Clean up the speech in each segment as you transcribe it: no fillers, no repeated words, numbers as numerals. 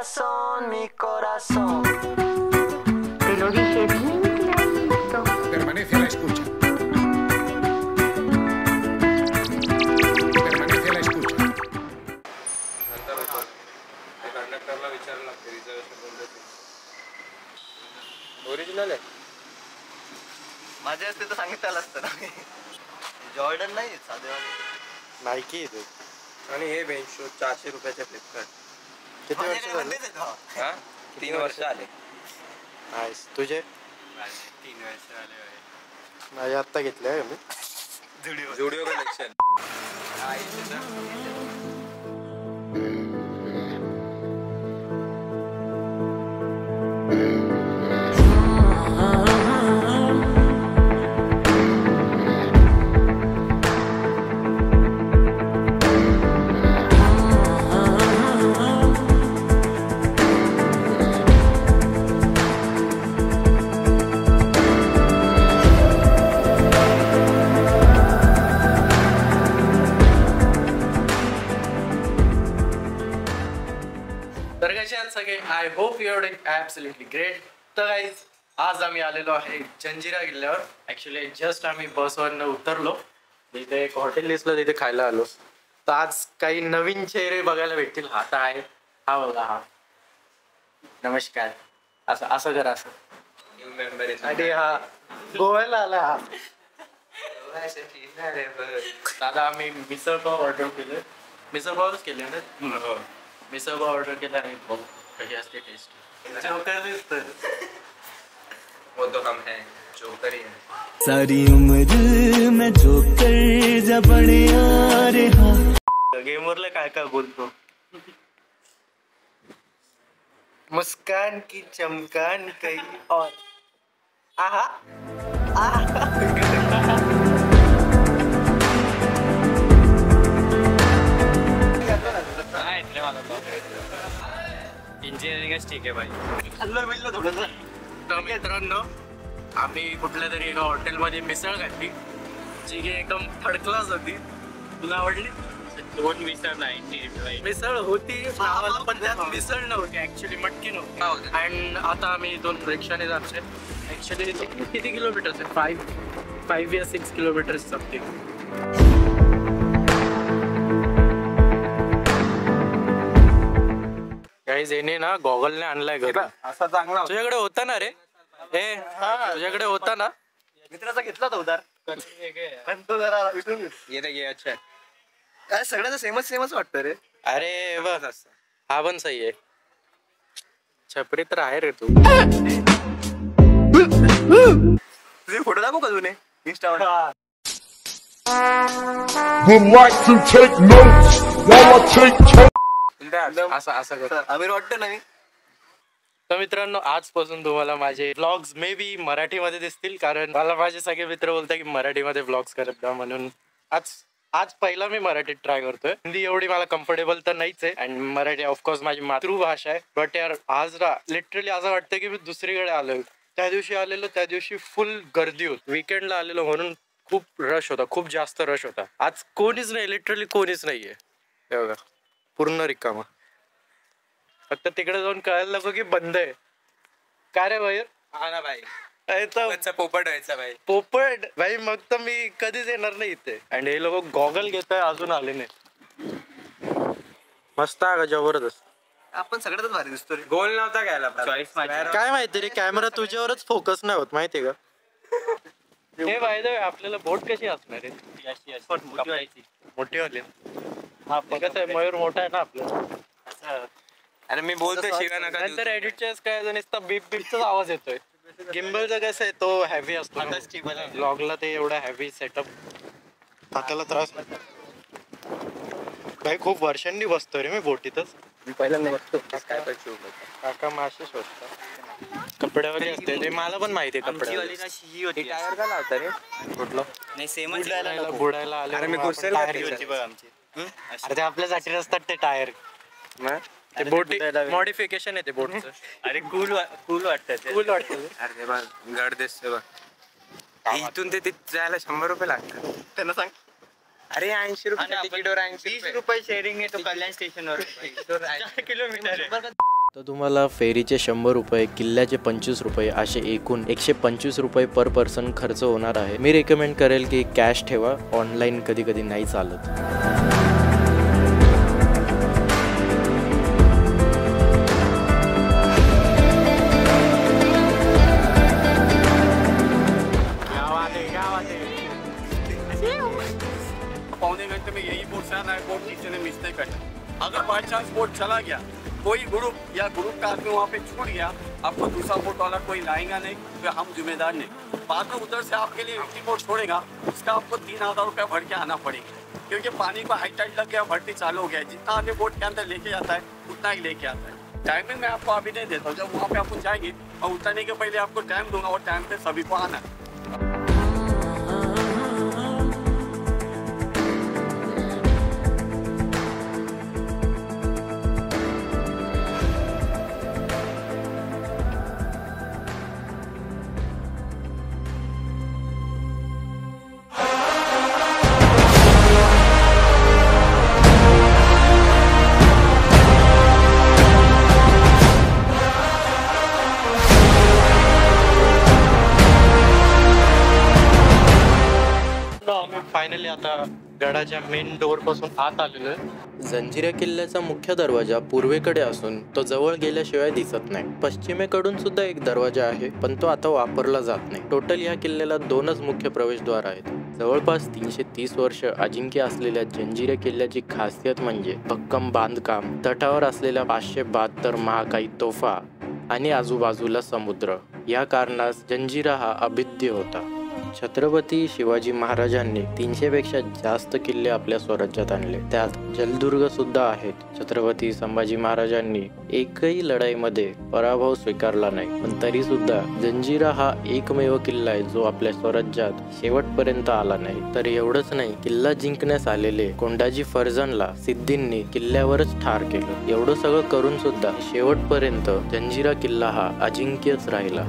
corazón, mi corazón. Te lo dije bien clarito. Permanece a la escucha. Permanece a la escucha. कंडक्टरला विचारायला लागते reservation कोणतं original आहे. माझ्या असते तर सांगितलं असतं ना. जॉर्डन नाही साधेवाले नाईकी आहे आणि हे बेंचो 400 रुपयाचे फ्लिपकार्ट. किती वर्ष झाले? हा 3 वर्ष आले. नाईस. तुझे? 3 वर्ष आले. माझे आत्ता घेतले मी जुडिओ कलेक्शन. तर कसे आहात सगळे? I hope you are doing absolutely great. तर गाईज आज आम्ही आलेलो आहे जंजिरा किल्ल्यावर. ॲक्च्युली जस्ट आम्ही बसवरनं उतरलो, तिथे एक हॉटेल दिसलं, तिथे खायला आलो. तर आज काही नवीन चेहरे बघायला भेटतील. हा तर आहे, हा बघा, हा नमस्कार. असं असं करा, असं. न्यू मेंबर आणि हा गोव्याला आला. हा दादा आम्ही मिसळपाव ऑर्डर केले. मिसळपावच केले ना? मिसळपाव ऑर्डर केला आणि बघ कशी असते टेस्ट. जोकर दिसतं. वो तो हम है जोकर ही है. सारी उम्र मैं जोकर जब बड़े आ रहा. गेमवरला काय काय बोलतो. मुस्कान की चमकान कई और आहा इंजिनिअरिंगच ठीक आहे भाई. खाल्लं बिल्लं थोडंसं. तर मित्रांनो आम्ही कुठल्या तरी एका हॉटेलमध्ये मिसळ घातली, जी की एकदम थर्ड क्लास होती. तुला आवडली? 2 मिसळ नाही मिसळ होती पण त्यात मिसळ नव्हती, ऍक्च्युली मटकी नव्हती. अँड आता आम्ही 2 रिक्षाने जातोय. ऍक्च्युली किती किलोमीटर्स आहे? 5 या 6 किलोमीटर्स समथिंग. गाईज येणे ना गॉगलने आणलाय घरी. असा चांगला तुझ्याकडे होता ना रे? ए तुझ्याकडे होता ना? मित्राचा घेतला होता उधार, पण तो जरा विसरून गेला. ये घे. अच्छा काय सगळ्यांचं सेमच वाटतं रे. अरे बस हा पण सही आहे. छपरी तर आहे रे तू. तुझे फोटो दाखवू का जुने इंस्टावर? Would like to take notes while I take असं असं कर. आमिर वाटतं ना मी. तर मित्रांनो आजपासून तुम्हाला माझे व्लॉग्स मे बी मराठीमध्ये दिसतील, कारण मला माझे सगळे मित्र बोलतात की मराठीमध्ये व्लॉग्स करत जा, म्हणून आज पहिला मी मराठीत ट्राय करतोय. हिंदी एवढी मला कम्फर्टेबल तर नाहीच आहे, आणि मराठी ऑफकोर्स माझी मातृभाषा आहे. बट यार आज लिटरली असं वाटतं की मी दुसरीकडे आलोय. त्या दिवशी आलेलो, त्या दिवशी फुल गर्दी होती. विकेंडला आलेलो म्हणून खूप रश होता, खूप जास्त रश होता. आज कोणीच नाही, लिटरली कोणीच नाहीये. हे बघा पूर्ण रिकामा. फक्त तिकडे जाऊन कळायला नको की बंद आहे. काय रे बाहेर? हा ना भाई. पोपट व्हायचा भाई. पोपट भाई. मग तर मी कधीच येणार नाही इथे. आणि हे लोक गॉगल घेत आहे, अजून आले नाही. मस्त आहे का? जबरदस्त. आपण सगळ्यातच भारी दिसतो रे. गोल नव्हता घ्यायला चॉईस माझी. काय माहिती रे, कॅमेरा तुझ्यावरच फोकस नाही होत, माहितीये का? हे फायदा आपल्याला बोट कशी असणार आहे? मोठी वाली. हा कसं आहे, मयूर मोठा आहे ना आपल्याला. अरे मी बोलतोय शिव्या नका देऊ. नंतर एडिटच्या काय नुसता बीप बीपचाच आवाज येतोय. गिम्बलचा कसं आहे, तो हेवी असतो. ब्लॉगला ते एवढा हेवी सेटअप हाताला त्रास. काही खूप वर्षांनी बसतोय रे मी बोटीतच. मी पहिल्यांदा बघतो. काय पैसे काका मासे शोधतात. कपड्यावर असते ते, मला पण माहिती आहे. कपड्यावर टायर का लावता रे? कुठलं नाही सेम बुडायला आले. अरे मी घुसेल अरे ते आपल्यासाठी असतात ते टायर. ते बोटी मॉडिफिकेशन आहे ते बोटचं. अरे कूल वाटतं. अरे बघ गड दिसते बघ. इथून ते जायला 100 रुपये लागतात. त्यांना सांग. अरे 80 रुपये तिकीटवर 80 ₹20 शेअरिंग आहे तो कल्याण स्टेशनवर. 4 किलोमीटर तर तुम्हाला फेरीचे 100 रुपये, किल्ल्याचे 25 रुपये असे एकूण 125 रुपये पर पर्सन खर्च होणार आहे. मी रेकमेंड करेल की कॅश ठेवा, ऑनलाईन कधी कधी नाही चालत. पौने घंटे में यही बोट से आना है, बोट नीचे ने मिस नहीं करना. अगर बाई चांस बोट चला गया, कोई ग्रुप या ग्रुप का आदमी वहाँ पे छूट गया, आपको दूसरा बोट वाला कोई लाएगा नहीं, तो हम जिम्मेदार नहीं. बाद में उधर से आपके लिए एक बोट छोड़ेगा, उसका आपको 3000 रुपये भर के आना पड़ेगा, क्योंकि पानी को हाई टाइट लग गया, भर्ती चालू हो गया. जितना आगे बोट के अंदर लेके जाता है उतना ही लेके आता है. टाइमिंग मैं आपको अभी नहीं देता हूँ. जब वहाँ पे आपको जाएंगे और उतरने के पहले आपको टाइम दूंगा और टाइम पे सभी को आना है. फायनली आता गडाच्या मेन डोअर पासून आत आलेलो आहे. जंजिरा किल्ल्याचा मुख्य दरवाजा पूर्वेकडे असून तो जवळ गेल्याशिवाय दिसत नाही. पश्चिमेकडून सुद्धा एक दरवाजा आहे, पण तो आता वापरला जात नाही. टोटल या किल्ल्याला 2च मुख्य प्रवेशद्वार आहेत. जवळपास 330 वर्ष अजिंक्य असलेल्या जंजिरा किल्ल्याची खासियत म्हणजे भक्कम बांधकाम, तटावर असलेल्या 572 महाकाई तोफा आणि आजूबाजूला समुद्र. या कारणास जंजिरा हा अभिद्य होता. छत्रपती शिवाजी महाराजांनी 300 पेक्षा जास्त किल्ले आपल्या स्वराज्यात आणले, त्यात जलदुर्ग सुद्धा आहेत. छत्रपती संभाजी महाराजांनी एकही लढाईमध्ये पराभव स्वीकारला नाही, पण तरी सुद्धा जंजिरा हा एकमेव किल्ला आहे जो आपल्या स्वराज्यात शेवटपर्यंत आला नाही. तर एवढंच नाही, किल्ला जिंकण्यास आलेले कोंडाजी फर्जनला सिद्धींनी किल्ल्यावरच ठार केलं. एवढं सगळं करून सुद्धा शेवटपर्यंत जंजिरा किल्ला हा अजिंक्यच राहिला.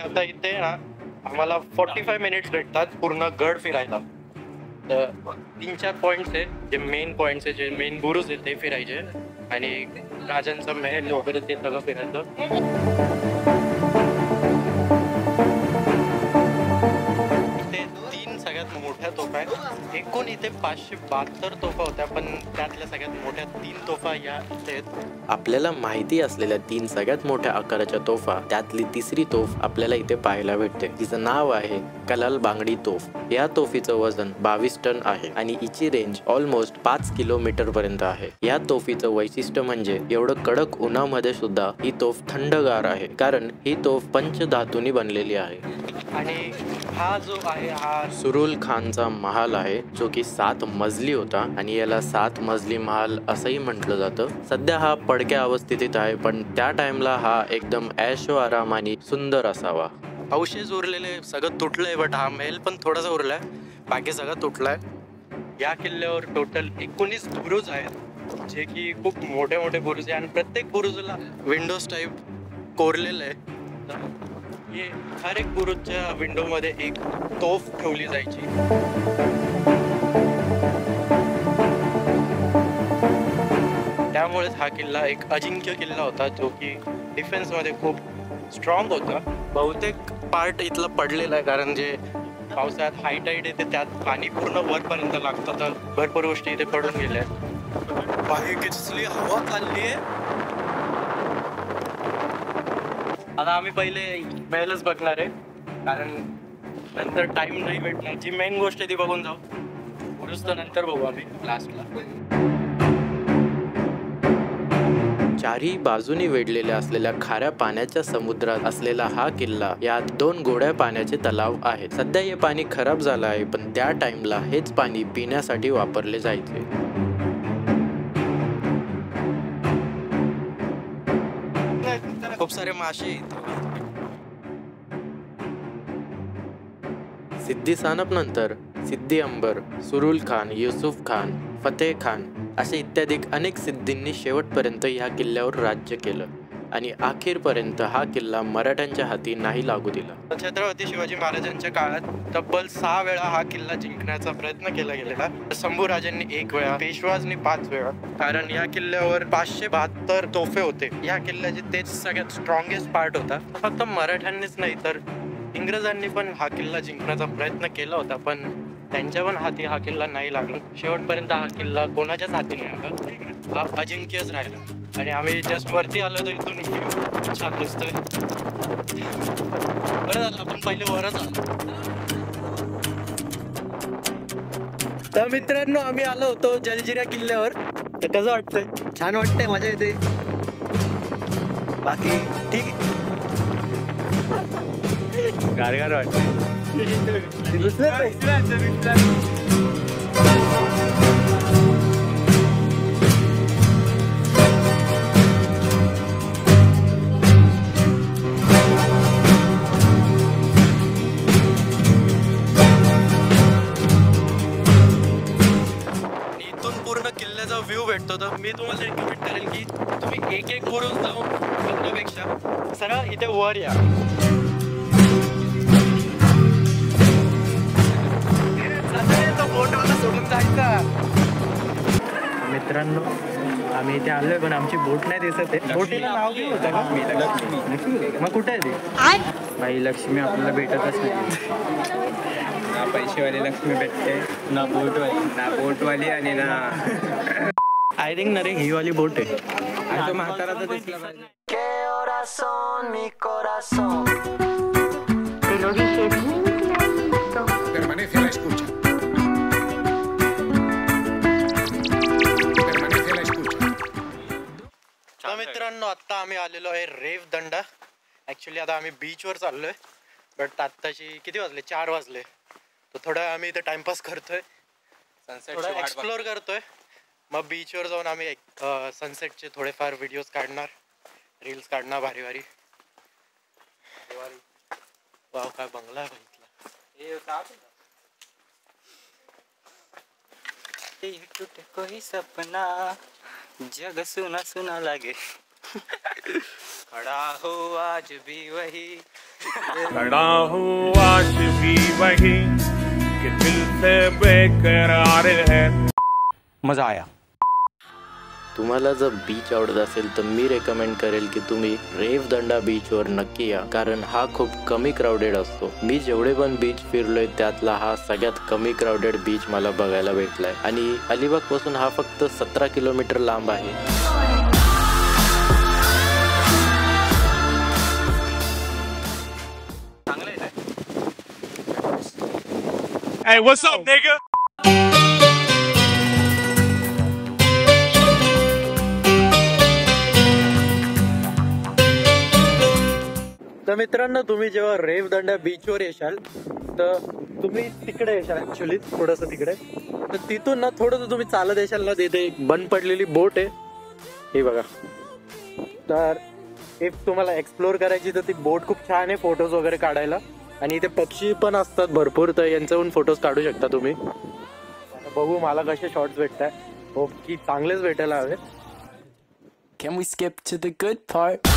आता इथे ना आम्हाला 45 मिनिट्स भेटतात पूर्ण गड फिरायला. तर 3-4 पॉइंट्स आहे, जे मेन पॉइंट्स आहे, जे मेन बुरुज आहे ते फिरायचे आणि राजांचा महल वगैरे ते सगळं फिरायचं. मोठ्या तोफा आहेत. एकूण इथे 572 तोफा होत्या, पण त्यातल्या सगळ्यात मोठ्या 3 तोफा या इथे आहेत. आपल्याला माहिती असलेल्या 3 सगळ्यात मोठ्या आकाराच्या तोफा त्यातली तिसरी तोफ आपल्याला इथे पाहायला भेटते. तिचं नाव आहे कलाल बांगडी तोफ. या तोफीचं वजन 22 टन आहे आणि हिची रेंज ऑलमोस्ट 5 किलोमीटर पर्यंत आहे. या तोफीचं वैशिष्ट्य म्हणजे एवढं कडक उन्हामध्ये सुद्धा ही तोफ थंडगार आहे, कारण ही तोफ पंचधातूंनी बनलेली आहे. आणि हा जो आहे हा सुरुल खानचा महाल आहे, जो की 7 मजली होता आणि याला 7 मजली महाल असंही म्हटलं जातं. सध्या हा पडक्या अवस्थेत आहे, पण त्या टाइमला हा एकदम ऐशो आराम आणि सुंदर असावा. अवशेष उरलेले सगळं तुटलंय, बट हा महल पण थोडासा उरलाय, बाकी सगळं तुटलाय. या किल्ल्यावर टोटल 19 बुरुज आहेत, जे की खूप मोठे मोठे बुरुज आहे आणि प्रत्येक बुरुजला विंडोज टाईप कोरलेलं आहे. हर एक बुरुजच्या विंडोमध्ये एक तोफ ठेवली जायची. त्यामुळेच हा किल्ला एक अजिंक्य किल्ला होता, जो की डिफेन्समध्ये खूप स्ट्रॉंग होता. बहुतेक पार्ट इथला पडलेला आहे, कारण जे पावसाळ्यात हाय टाईड येते त्यात पाणी पूर्ण वरपर्यंत लागतं, तर भरपूर गोष्टी इथे पडून गेल्या आहेत. बाहेर किती हवा चालली आहे. आता आम्ही पहिले महलच बघणार आहे, कारण नंतर टाइम नाही भेटणार. जी मेन गोष्ट आहे ती बघून जाऊ, बुरुज तर नंतर बघू आम्ही लास्टला. चारही बाजूनी वेढलेल्या असलेल्या खाऱ्या पाण्याच्या समुद्रात असलेला हा किल्ला, यात 2 गोड्या पाण्याचे तलाव आहेत. सध्या हे पाणी खराब झालं आहे, पण त्या टाइमला हेच पाणी पिण्यासाठी वापरले जायचे. खूप सारे मासे. सिद्धी सानप नंतर सिद्धी अंबर, सुरुल खान, युसुफ खान, फतेह खान असे इत्यादी अनेक सिद्धींनी शेवटपर्यंत या किल्ल्यावर राज्य केलं. आणि अखेरपर्यंत हा किल्ला मराठ्यांच्या हाती नाही लागू दिला. छत्रपती शिवाजी महाराजांच्या काळात तब्बल 6 वेळा हा किल्ला जिंकण्याचा प्रयत्न केला गेलेला. शंभूराजांनी 1 वेळा, पेशवाजनी 5 वेळा. कारण या किल्ल्यावर 572 तोफे होते. या किल्ल्याचे तेच सगळ्यात स्ट्रॉंगेस्ट पार्ट होता. फक्त मराठ्यांनीच नाही तर इंग्रजांनी पण हा किल्ला जिंकण्याचा प्रयत्न केला होता, पण त्यांच्या पण हाती हा किल्ला नाही लागला. शेवटपर्यंत हा किल्ला कोणाच्याच हाती नाही आला. हा अजिंक्यच राहिला. आणि आम्ही जस्ट वरती आलो तर इथून व्ह्यू छान दिसतोय. बरं झालं आपण पहिले वरच आलो. तर मित्रांनो आम्ही आलो होतो जलजिरा किल्ल्यावर. तर कसं वाटतंय? छान वाटतंय, मजा येते. बाकी ठीक आहे. गारगार वाटतं. व्ह्यू भेटतो. तर मी तुम्हाला रिकमेंड करेल की तुम्ही एक करून जाऊन बघण्यापेक्षा सरळ इथे वर या. सोडून जायचं. मित्रांनो आम्ही इथे आलोय पण आमची बोट नाही दिसत आहे. बोटीला नाव काय होतं का? मग कुठे आहे ती? बाई लक्ष्मी आपल्याला भेटतच नाही. ना पैसेवाली लक्ष्मी भेटते, ना बोटवाली आणि ना आय थिंक ना रे ही वाली बोट आहे. आणि तो म्हातारा तर दिसला पाहिजे. Te lo dije bien clarito. Permanece a la escucha. Permanece a la escucha. तर मित्रांनो आता आम्ही आलेलो आहे रेवदंडा. ॲक्च्युली आता आम्ही बीचवर चाललोय. बट आत्ताची किती वाजले? 4 वाजले. तर थोडा आम्ही इथे टाइमपास करतोय, थोडा एक्सप्लोर करतोय. मग बीचवर जाऊन आम्ही सनसेटचे थोडेफार व्हिडिओज काढणार, रील्स काढणार भारी भारी. वाव काय बंगला बघितला. कोई सपना जग सुना सुना लगे. खड़ा हो आज भी वही, खड़ा हूँ आज भी वही कि दिल से बेकरार है. मजा आया. तुम्हाला जर बीच आवडत असेल तर मी रेकमेंड करेल की तुम्ही रेवदंडा बीचवर नक्की या. कारण हा खूप कमी क्राऊडेड असतो. मी जेवढे पण बीच फिरलोय त्यातला हा सगळ्यात कमी क्राऊडेड बीच मला बघायला भेटलाय. आणि अलिबाग पासून हा फक्त 17 किलोमीटर लांब आहे. Hey, what's up, nigga? तर मित्रांनो तुम्ही जेव्हा रेवदंडा बीचवर येशाल तर तुम्ही तिकडे येशाल. ऍक्च्युली थोडंसं तिकडे. तर तिथून ना थोडंसं तुम्ही चालत येशाल ना, तिथे एक बंद पडलेली बोट आहे ही बघा. तर इफ तुम्हाला एक्सप्लोर करायची तर ती बोट खूप छान आहे फोटोज वगैरे काढायला. आणि इथे पक्षी पण असतात भरपूर, तर यांच्याहून फोटोज काढू शकता तुम्ही. बघू मला कसे शॉर्ट्स भेटतात. होप की चांगलेच भेटायला हवे. Can we skip to the good part?